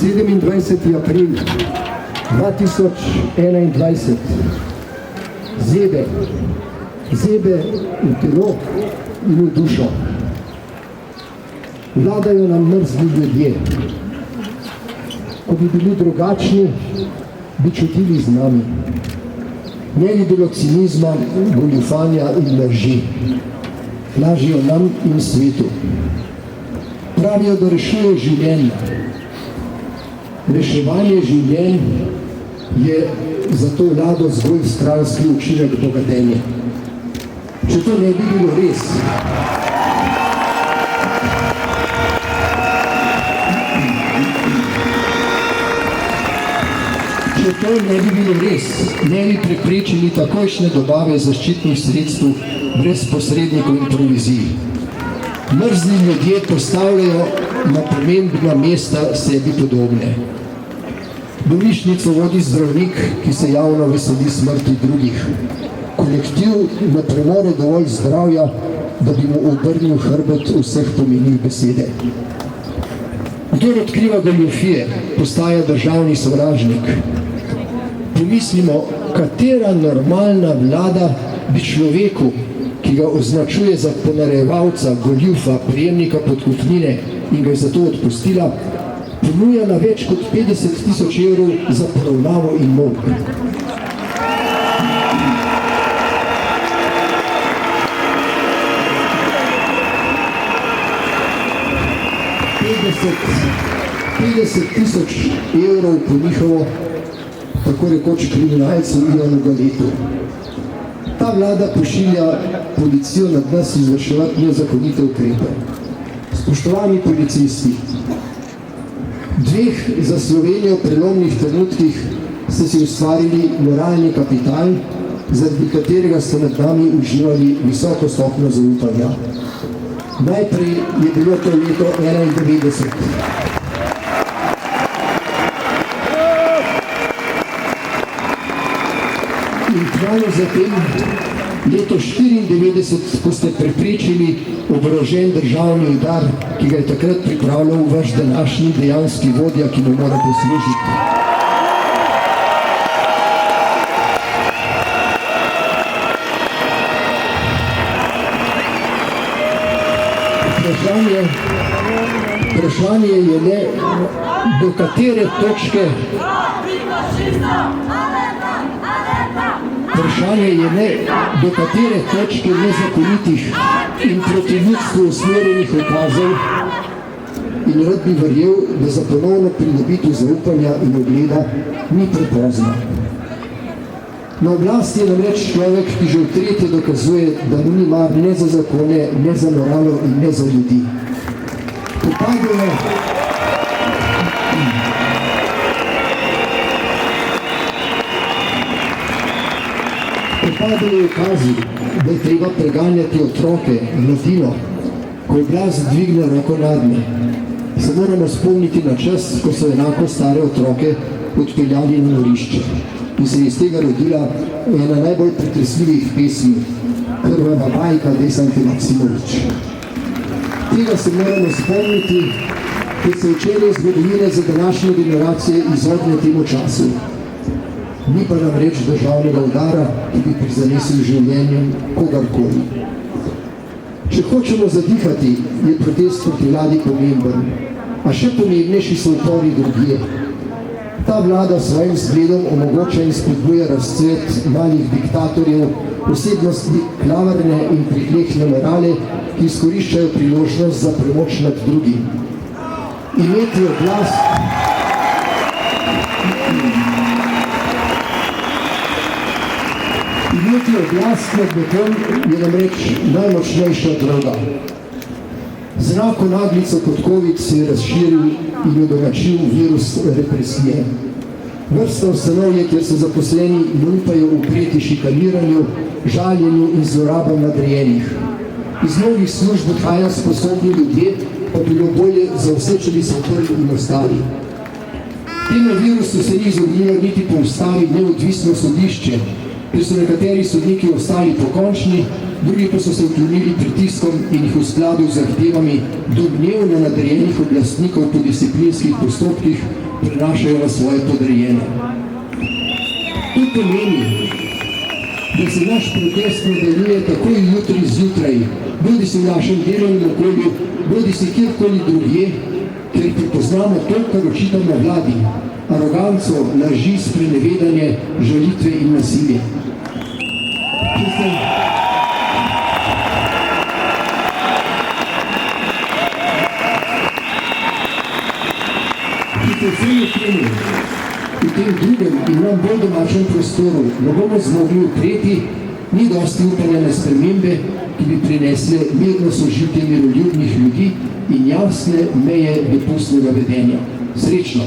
27. april 2021. Zebe v telo in v dušo. Vladajo nam mrzli ljudje. Ko bi bili drugačni, bi čutili z nami. Ne bi bilo cinizma, goljufanja in laži. Lažijo nam in svetu. Pravijo, da rešuje življenja. Reševanje življenj je za to vlado zgolj stranski učinek bogatenja. Če to ne bi bilo res, ne bi preprečili takojšnje dobave zaščitnih sredstev brez posrednikov in provizij. Mrzli ljudje postavljajo na pomembna mesta sebi podobne. Bolnišnico vodi zdravnik, ki se javno veseli smrti drugih. Kolektiv ne premore dovolj zdravja, da bi mu obrnil hrbet vseh pomenih besede. Kdor odkriva goljufije, postaja državni sovražnik. Pomislimo, katera normalna vlada bi človeku, ki ga označuje za ponarejevalca, goljufa, prejemnika podkupnine in ga je zato odpustila, ponujala več kot 50 000 evrov za poravnavo in molk. €50 000 po njihovo, tako rekoč kriminalcu Ivanu Galetu. Ta vlada pošilja policijo nad nas izvrševati nezakonite ukrepe. Spoštovani policisti, dveh za Slovenijo prelomnih trenutkih ste si ustvarili moralni kapital, zaradi katerega ste nad nami uživali visoko stopnjo zaupanja. Najprej je bilo to leto 1991. In kmalu zatem, leto 1994, ko ste preprečili oborožen državni udar, ki ga je takrat pripravljal vaš današnji dejanski vodja, ki mu mora poslužiti. Vprašanje je le, do katere točke nezakonitih in proti ljudstvu usmerjenih ukazov, in rad bi verjel, da za ponovno pridobitev zaupanja in ugleda ni prepozno. Na oblasti je namreč človek, ki že v tretje dokazuje, da mu ni mar ne za zakone, ne za moralo in ne za ljudi. Popadajo ukazi, da je treba preganjati otroke, mladino, ko oblast dvigne roko nadme. Se moramo spomniti na čas, ko so enako stare otroke odpeljali na norišče in se je iz tega rodila ena najbolj pretresljivih pesmi, Krvava bajka Desanke Maksimovič. Tega se moramo spomniti, ker se učenje zgodovine za današnje generacije izogne temu času. Ni pa nam reč državnega udara, ki bi prizanesil življenjem kogarkoli. Če hočemo zadihati, je protest proti vladi pomemben, a še pomembnejši so upori drugje. Ta vlada svojim zgledom omogoča in spodbuja razcvet malih diktatorjev, osebnosti klavrne in pritlehne morale, ki izkoriščajo priložnost za premoč nad drugim. Imeti oblast nad nekom je namreč najmočnejša droga. Znak naglico kot COVID se je razširil in je domačil virus represije. Vrsta ustanov, kjer se zaposleni ne upajo upreti šikaniranju, žaljenju in zlorabam nadrejenih. Iz mnogih služb odhajajo sposobni ljudje, pa bilo bolje za vse, če bi se odprli in ostali. Temu virusu se ni izognilo niti po ustavi neodvisno sodišče, ker so nekateri sodniki ostali pokončni, drugi pa so se uklonili pritiskom in jih v skladu z zahtevami domnevno nadrejenih oblastnikov po disciplinskih postopkih prenašajo na svoje podrejene. To pomeni, da se naš protest nadaljuje takoj jutri zjutraj, bodi si v našem delovnem okolju, bodi si kjerkoli drugje, ker prepoznamo to, kar očitamo vladi, aroganco, laži, sprenevedanje, žalitve in nasilje. V tem drugem in nam bolj domačem prostoru ne bomo zmogli ukreti, ni dosti upanja na spremembe, ki bi prinesle mirno sožitje miroljubnih ljudi in jasne meje dopustnega vedenja. Srečno!